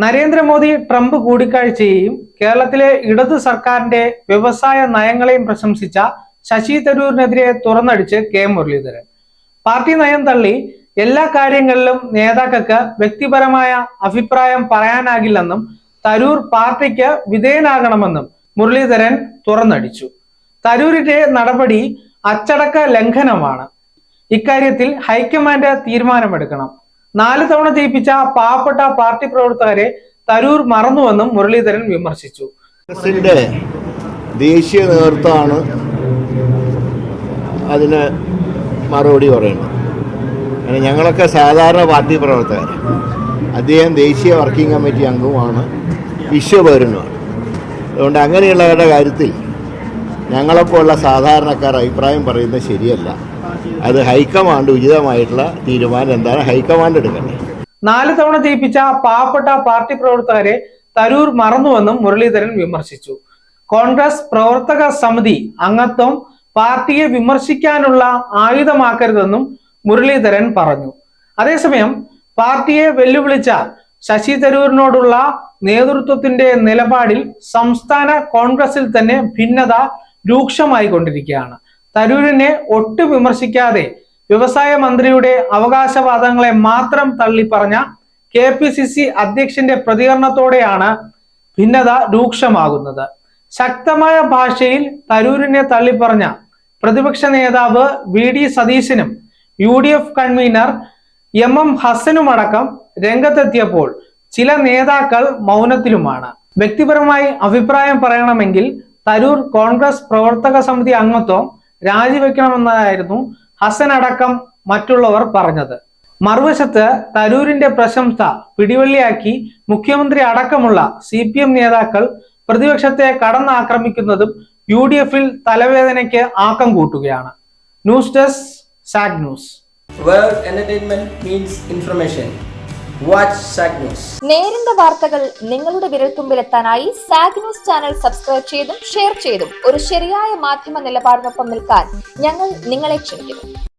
Narendra Modi Trump കൂടിക്കാഴ്ചയെയും കേരളത്തിലെ ഇടതു സർക്കാരിന്റെ വ്യവസായ നയങ്ങളെയും പ്രശംസിച്ച ശശി തരൂരിനെതിരെ തുറന്നടിച്ച് കെ മുരളീധരൻ. പാർട്ടി നയം തള്ളി എല്ലാ കാര്യങ്ങളിലും നേതാക്കൾക്ക് വ്യക്തിപരമായ അഭിപ്രായം പറയാനാകില്ലെന്നും തരൂർ പാർട്ടിക്ക് വിധേയനാകണമെന്നും മുരളീധരൻ തുറന്നടിച്ചു. തരൂരിന്റെ നടപടി അച്ചടക്ക ലംഘനമാണ്. ഇക്കാര്യത്തിൽ ഹൈക്കമാൻഡ് തീരുമാനമെടുക്കണം. 4 തവണ ജയിപ്പിച്ച പാവപ്പെട്ട പാർട്ടി പ്രവർത്തകരെ തരൂർ മറന്നുവെന്നും മുരളീധരൻ വിമർശിച്ചു. ദേശീയ നേതൃത്വമാണ് അതിന് മറുപടി പറയുന്നത്. ഞങ്ങളൊക്കെ സാധാരണ പാർട്ടി പ്രവർത്തകർ. അദ്ദേഹം ദേശീയ വർക്കിംഗ് കമ്മിറ്റി അംഗവുമാണ്, വിശ്വപൗരനുമാണ്. അതുകൊണ്ട് അങ്ങനെയുള്ളവരുടെ കാര്യത്തിൽ ഞങ്ങളെപ്പോലുള്ള സാധാരണക്കാർ അഭിപ്രായം പറയുന്നത് ശരിയല്ല. അത് ഹൈക്കമാൻഡ് ഉചിതമായിട്ടുള്ള തീരുമാനം എന്താണ് ഹൈക്കമാൻഡ് എടുക്കണ്ടേ. 4 തവണ ജയിപ്പിച്ച പാവപ്പെട്ട പാർട്ടി പ്രവർത്തകരെ തരൂർ മറന്നുവെന്നും മുരളീധരൻ വിമർശിച്ചു. കോൺഗ്രസ് പ്രവർത്തക സമിതി അംഗത്വം പാർട്ടിയെ വിമർശിക്കാനുള്ള ആയുധമാക്കരുതെന്നും മുരളീധരൻ പറഞ്ഞു. അതേസമയം പാർട്ടിയെ വെല്ലുവിളിച്ച ശശി തരൂരിനോടുള്ള നേതൃത്വത്തിന്റെ നിലപാടിൽ സംസ്ഥാന കോൺഗ്രസിൽ തന്നെ ഭിന്നത രൂക്ഷമായി കൊണ്ടിരിക്കുകയാണ്. തരൂരിനെ ഒട്ടും വിമർശിക്കാതെ വ്യവസായ മന്ത്രിയുടെ അവകാശവാദങ്ങളെ മാത്രം തള്ളിപ്പറഞ്ഞ KPCC അധ്യക്ഷന്റെ പ്രതികരണത്തോടെയാണ് ഭിന്നത രൂക്ഷമാകുന്നത്. ശക്തമായ ഭാഷയിൽ തരൂരിനെ തള്ളിപ്പറഞ്ഞ പ്രതിപക്ഷ നേതാവ് VD സതീശനും UDF കൺവീനർ MM ഹസനുമടക്കം രംഗത്തെത്തിയപ്പോൾ ചില നേതാക്കൾ മൗനത്തിലുമാണ്. വ്യക്തിപരമായി അഭിപ്രായം പറയണമെങ്കിൽ തരൂർ കോൺഗ്രസ് പ്രവർത്തക സമിതി അംഗത്വം രാജിവെക്കണമെന്നായിരുന്നു ഹസൻ അടക്കം മറ്റുള്ളവർ പറഞ്ഞത്. മറുവശത്ത് തരൂരിന്റെ പ്രശംസ പിടിവള്ളിയാക്കി മുഖ്യമന്ത്രി അടക്കമുള്ള CPM നേതാക്കൾ പ്രതിപക്ഷത്തെ കടന്നാക്രമിക്കുന്നതും UDFൽ തലവേദനയ്ക്ക് ആക്കം കൂട്ടുകയാണ്. News desk zag news. Where entertainment means information. Watch SAG News. നേരിന്റെ വാർത്തകൾ നിങ്ങളുടെ വിരൽത്തുമ്പിലെത്താനായി സാഗ് ന്യൂസ് ചാനൽ സബ്സ്ക്രൈബ് ചെയ്തും ഷെയർ ചെയ്തും ഒരു ശരിയായ മാധ്യമ നിലപാടിനൊപ്പം നിൽക്കാൻ ഞങ്ങൾ നിങ്ങളെ ക്ഷണിക്കുന്നു.